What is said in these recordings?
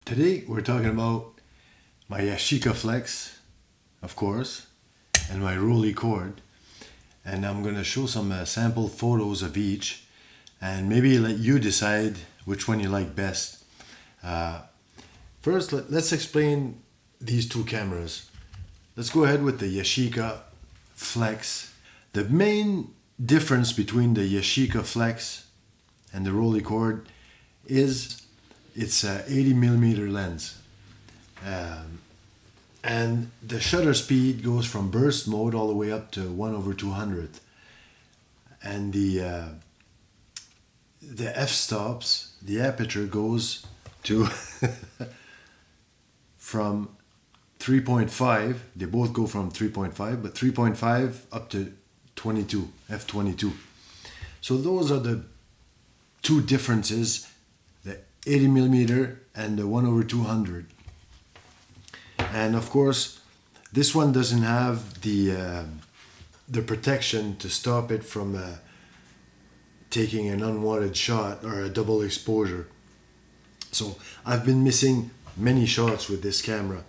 Today we're talking about my Yashica Flex, of course, and my ROLLEICORD, and I'm going to show some sample photos of each and maybe let you decide which one you like best. First, let's explain these two cameras. Let's go ahead with the Yashica Flex. The main difference between the Yashica Flex and the ROLLEICORD is it's a 80mm lens, and the shutter speed goes from burst mode all the way up to 1/200, and the f-stops, the aperture goes to from 3.5. They both go from 3.5, but 3.5 up to 22, f22. So those are the two differences, the 80mm and the 1/200. And of course, this one doesn't have the protection to stop it from taking an unwanted shot or a double exposure. So I've been missing many shots with this camera.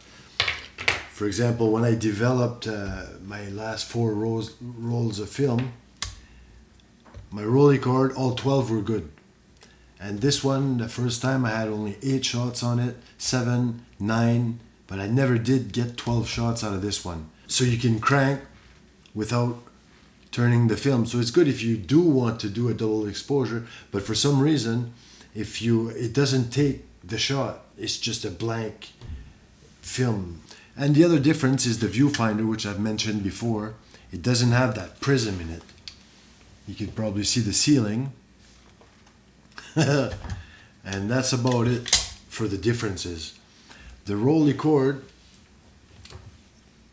For example, when I developed my last 4 rolls of film, my ROLLEICORD, all 12 were good. And this one, the first time I had only 8 shots on it, 7, 9, but I never did get 12 shots out of this one. So you can crank without turning the film. So it's good if you do want to do a double exposure, but for some reason, it doesn't take the shot. It's just a blank film. And the other difference is the viewfinder, which I've mentioned before. It doesn't have that prism in it. You could probably see the ceiling. And that's about it for the differences. The ROLLEICORD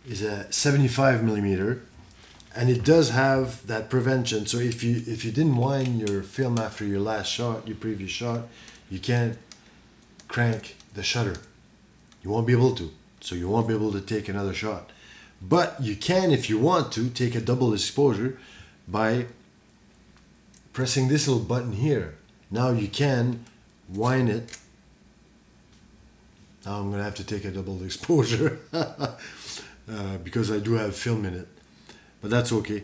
is a 75mm, and it does have that prevention. So if you didn't wind your film after your last shot, your previous shot, you can't crank the shutter. You won't be able to. So you won't be able to take another shot. But you can, if you want to, take a double exposure by pressing this little button here. Now you can wind it. Now I'm going to have to take a double exposure because I do have film in it. But that's okay.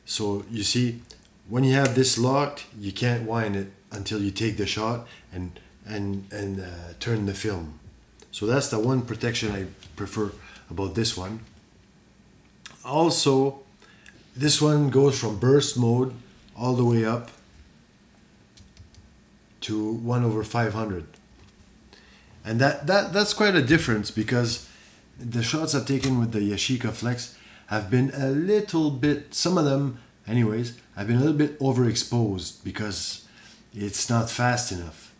So you see, when you have this locked, you can't wind it until you take the shot and turn the film. So that's the one protection I prefer about this one. Also, this one goes from burst mode all the way up to 1/500. And that's quite a difference, because the shots I've taken with the Yashica Flex have been a little bit, some of them anyways, have been a little bit overexposed because it's not fast enough.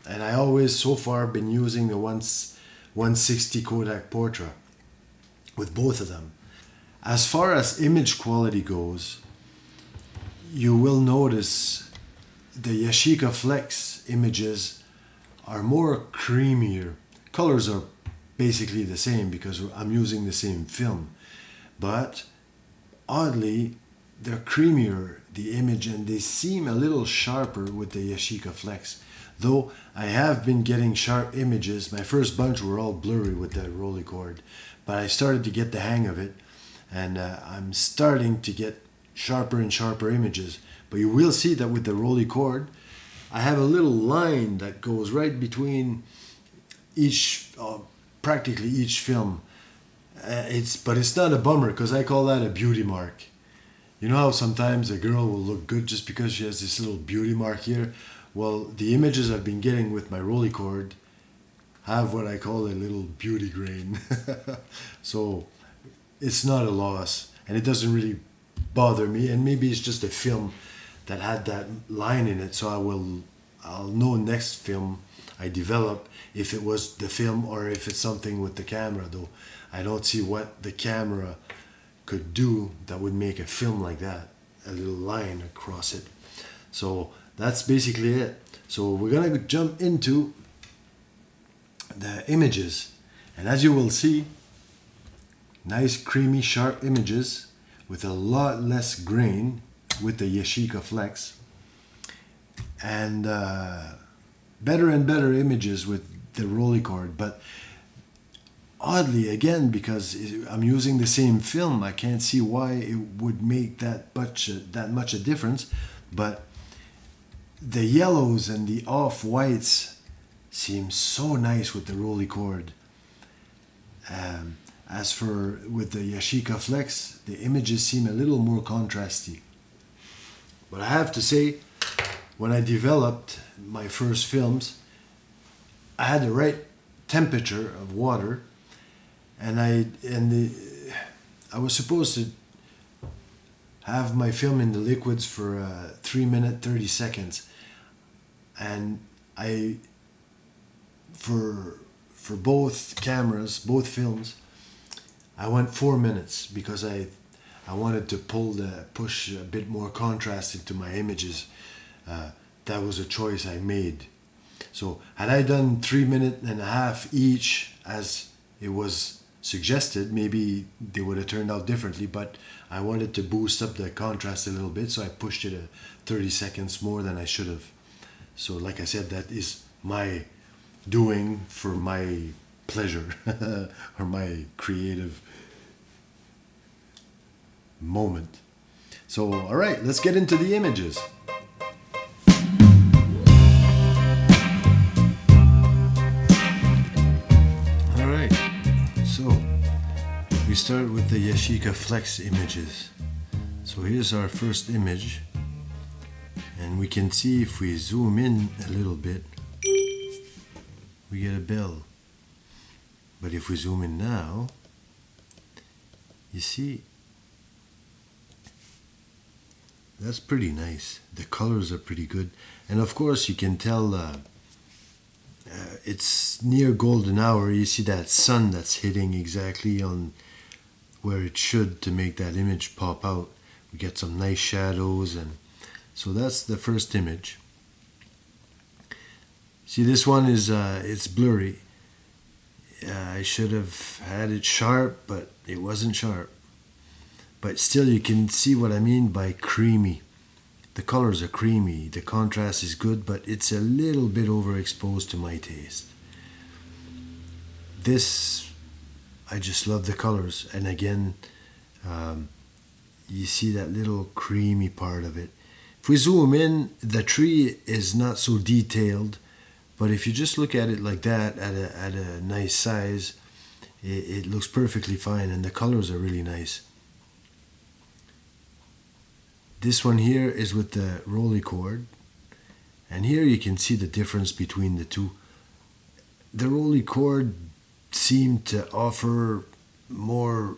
And I always so far been using the 160 Kodak Portra with both of them. As far as image quality goes, you will notice the Yashica Flex images are more creamier. Colors are basically the same because I'm using the same film, but oddly they're creamier, the image, and they seem a little sharper with the Yashica Flex. Though I have been getting sharp images. My first bunch were all blurry with the ROLLEICORD, but I started to get the hang of it, and I'm starting to get sharper and sharper images. But you will see that with the ROLLEICORD, I have a little line that goes right between each, practically each film. But it's not a bummer, because I call that a beauty mark. You know how sometimes a girl will look good just because she has this little beauty mark here? Well, the images I've been getting with my ROLLEICORD have what I call a little beauty grain. So it's not a loss, and it doesn't really bother me. And maybe it's just a film that had that line in it, so I'll know next film I develop if it was the film or if it's something with the camera. Though I don't see what the camera could do that would make a film like that, a little line across it. So that's basically it. So we're gonna jump into the images, and as you will see, nice creamy sharp images with a lot less grain with the Yashica Flex. And better and better images with the Rolleicord, but oddly, again, because I'm using the same film, I can't see why it would make that much a difference. But the yellows and the off-whites seem so nice with the Rolleicord. As for with the Yashica Flex, the images seem a little more contrasty. But I have to say, when I developed my first films, I had the right temperature of water, and I was supposed to have my film in the liquids for 3 minutes 30 seconds, and for both cameras, both films, I went 4 minutes because I wanted to push a bit more contrast into my images. That was a choice I made. So had I done 3 minutes and a half each as it was suggested, maybe they would have turned out differently, but I wanted to boost up the contrast a little bit, so I pushed it 30 seconds more than I should have. So like I said, that is my doing for my pleasure or my creative moment. So all right, let's get into the images. All right, so we start with the Yashica Flex images. So here's our first image, and we can see if we zoom in a little bit, we get a bell. But if we zoom in now, you see, that's pretty nice. The colors are pretty good. And of course you can tell it's near golden hour. You see that sun that's hitting exactly on where it should to make that image pop out. We get some nice shadows, and so that's the first image. See, this one is it's blurry. I should have had it sharp, but it wasn't sharp. But still, you can see what I mean by creamy. The colors are creamy. The contrast is good, but it's a little bit overexposed to my taste. This, I just love the colors. And again, you see that little creamy part of it. If we zoom in, the tree is not so detailed, but if you just look at it like that at a nice size, it looks perfectly fine, and the colors are really nice. This one here is with the Rolleicord, and here you can see the difference between the two. The Rolleicord seemed to offer more,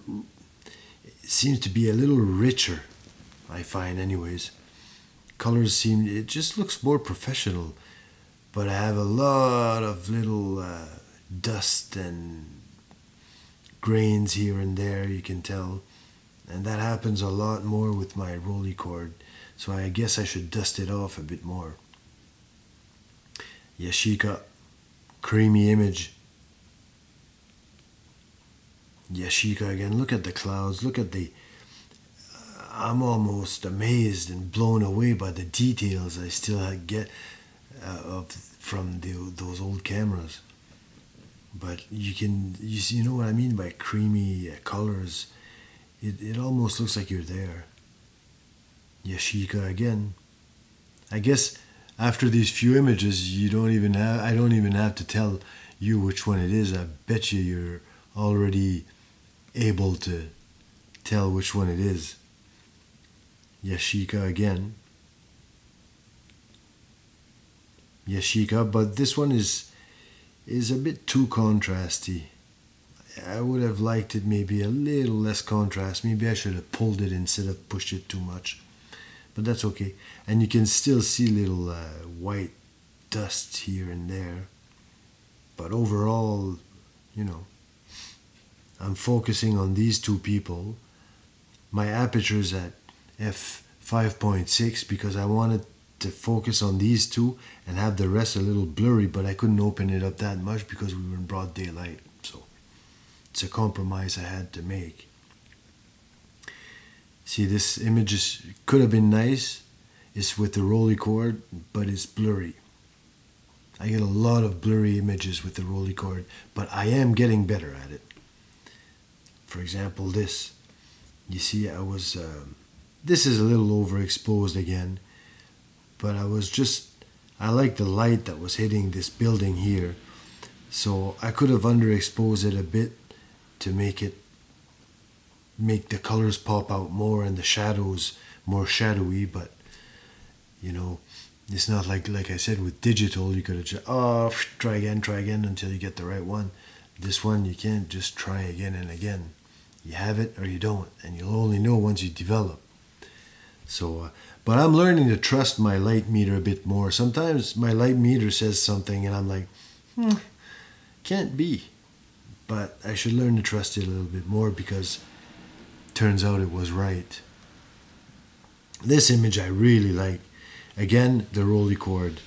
seems to be a little richer, I find anyways. Colors seem, it just looks more professional, but I have a lot of little dust and grains here and there, you can tell. And that happens a lot more with my Rolleicord, so I guess I should dust it off a bit more. Yashica, creamy image. Yashica again, look at the clouds, look at the... I'm almost amazed and blown away by the details I still get from those old cameras. But you know what I mean by creamy colors. It almost looks like you're there. Yashica again. I guess after these few images, I don't even have to tell you which one it is. I bet you're already able to tell which one it is. Yashica again. Yashica, but this one is a bit too contrasty. I would have liked it maybe a little less contrast. Maybe I should have pulled it instead of pushed it too much. But that's okay. And you can still see little white dust here and there. But overall, you know, I'm focusing on these two people. My aperture is at f5.6 because I wanted to focus on these two and have the rest a little blurry, but I couldn't open it up that much because we were in broad daylight. So it's a compromise I had to make. See, this image could have been nice. It's with the Rolleicord, but it's blurry. I get a lot of blurry images with the Rolleicord, but I am getting better at it. For example, this. You see, this is a little overexposed again, but I like the light that was hitting this building here. So I could have underexposed it a bit to make the colors pop out more and the shadows more shadowy, but you know, it's not like I said with digital, you could have just try again until you get the right one. This one you can't just try again and again. You have it or you don't, and you'll only know once you develop. So, but I'm learning to trust my light meter a bit more. Sometimes my light meter says something and I'm like, can't be. But I should learn to trust it a little bit more because turns out it was right. This image I really like. Again, the Rolleicord.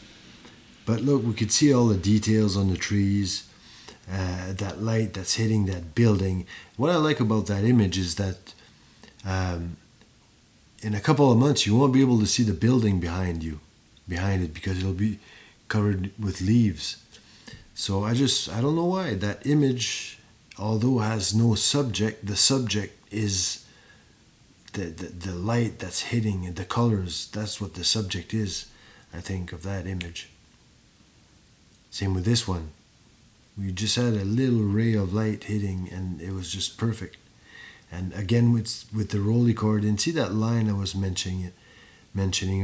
But look, we could see all the details on the trees. That light that's hitting that building. What I like about that image is that in a couple of months you won't be able to see the building behind it, because it'll be covered with leaves. So I don't know why that image, although has no subject, the subject is the light that's hitting and the colors. That's what the subject is, I think, of that image. Same with this one. We just had a little ray of light hitting and it was just perfect. And again with the Rolleicord, and see that line I was mentioning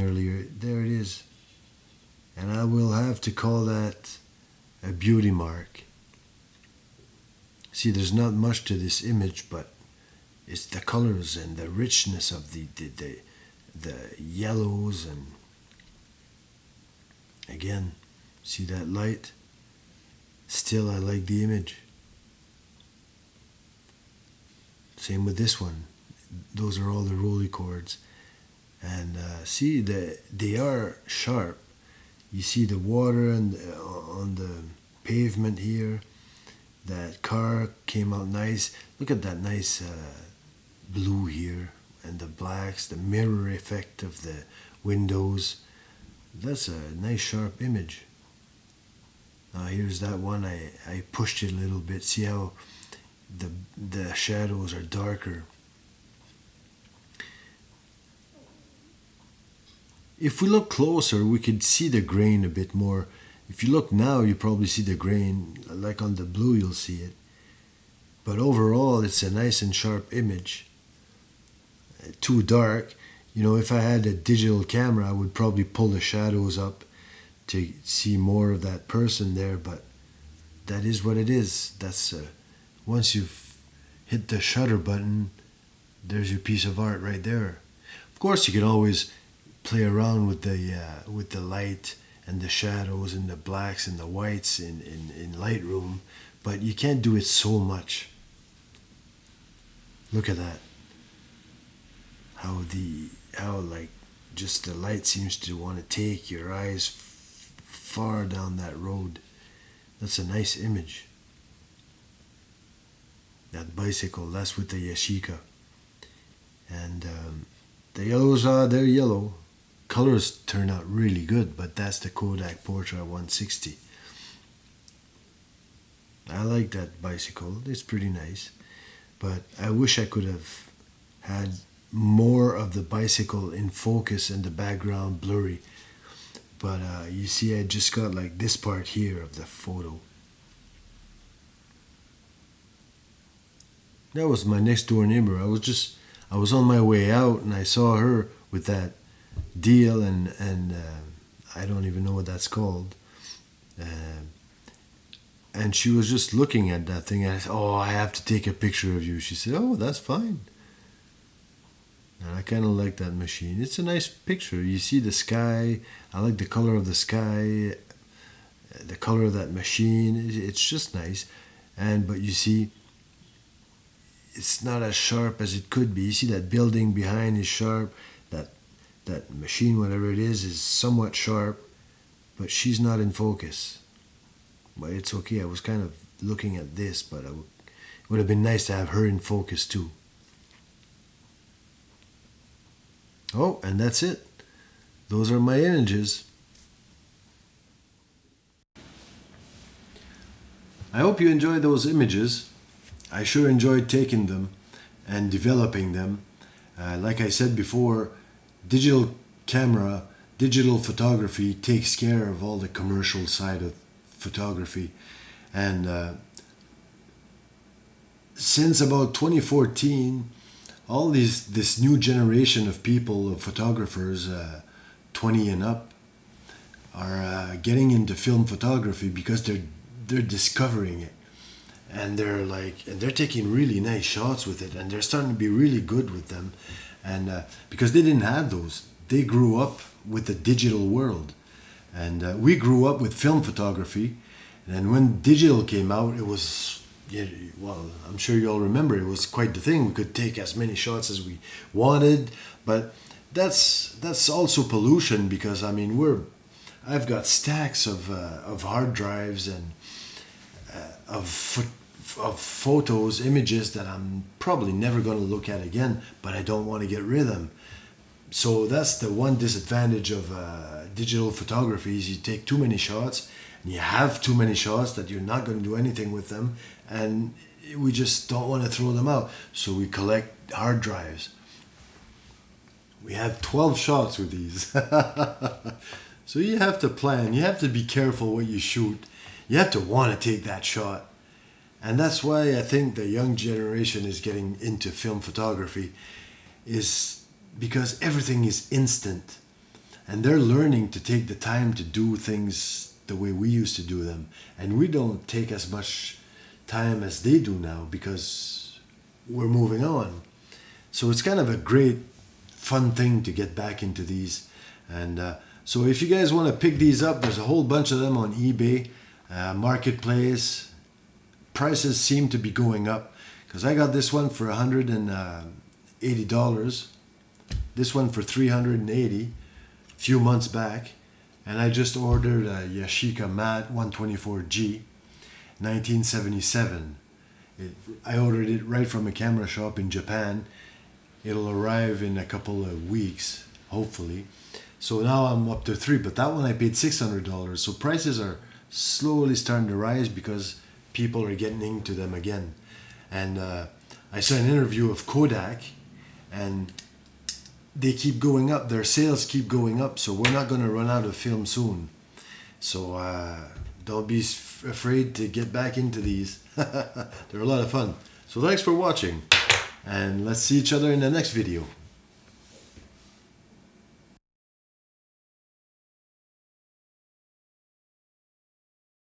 earlier, there it is. And I will have to call that a beauty mark. See, there's not much to this image, but it's the colors and the richness of the yellows, and again, see that light? Still, I like the image. Same with this one. Those are all the Rolleicords. And see, they are sharp. You see the water on the pavement here. That car came out nice. Look at that nice blue here. And the blacks, the mirror effect of the windows. That's a nice sharp image. Now here's that one. I pushed it a little bit. See how the shadows are darker. If we look closer, we could see the grain a bit more. If you look now, you probably see the grain. Like on the blue, you'll see it. But overall, it's a nice and sharp image. Too dark. You know, if I had a digital camera, I would probably pull the shadows up to see more of that person there, but that is what it is. That's once you've hit the shutter button, there's your piece of art right there. Of course, you can always play around with the light and the shadows and the blacks and the whites in Lightroom, but you can't do it so much. Look at that. How like just the light seems to want to take your eyes far down that road. That's a nice image. That bicycle, that's with the Yashica. And the yellows they're yellow. Colors turn out really good, but that's the Kodak Portra 160. I like that bicycle. It's pretty nice. But I wish I could have had more of the bicycle in focus and the background blurry. But you see, I just got like this part here of the photo. That was my next door neighbor. I was on my way out and I saw her with that deal and I don't even know what that's called. And she was just looking at that thing. And I said, "Oh, I have to take a picture of you." She said, "Oh, that's fine." And I kind of like that machine. It's a nice picture. You see the sky. I like the color of the sky, the color of that machine. It's just nice. But you see, it's not as sharp as it could be. You see that building behind is sharp. That machine, whatever it is somewhat sharp. But she's not in focus. But it's okay. I was kind of looking at this, but it would have been nice to have her in focus too. Oh, and that's it. Those are my images. I hope you enjoyed those images. I sure enjoyed taking them and developing them. Like I said before, digital camera, digital photography takes care of all the commercial side of photography. And since about 2014, all this new generation of people, of photographers, 20 and up, are getting into film photography because they're discovering it, and they're taking really nice shots with it, and they're starting to be really good with them, and because they didn't have those, they grew up with the digital world, and we grew up with film photography, and when digital came out, it was, yeah, well, I'm sure you all remember, it was quite the thing. We could take as many shots as we wanted, but that's also pollution, because I mean I've got stacks of hard drives and of photos, images that I'm probably never going to look at again, but I don't want to get rid of them. So that's the one disadvantage of digital photography, is you take too many shots, and you have too many shots that you're not going to do anything with them, and we just don't want to throw them out. So we collect hard drives. We have 12 shots with these. So you have to plan, you have to be careful what you shoot. You have to want to take that shot. And that's why I think the young generation is getting into film photography, is because everything is instant. And they're learning to take the time to do things the way we used to do them. And we don't take as much time as they do now, because we're moving on. So it's kind of a great, fun thing to get back into these. And so if you guys want to pick these up, there's a whole bunch of them on eBay, Marketplace. Prices seem to be going up, because I got this one for $180, this one for $380 a few months back, and I just ordered a Yashica Matte 124G 1977. I ordered it right from a camera shop in Japan. It'll arrive in a couple of weeks, hopefully. So now I'm up to 3, but that one I paid $600. So prices are slowly starting to rise because people are getting into them again. And I saw an interview of Kodak, and they keep going up. Their sales keep going up, so we're not going to run out of film soon. So don't be afraid to get back into these. They're a lot of fun. So thanks for watching, and let's see each other in the next video.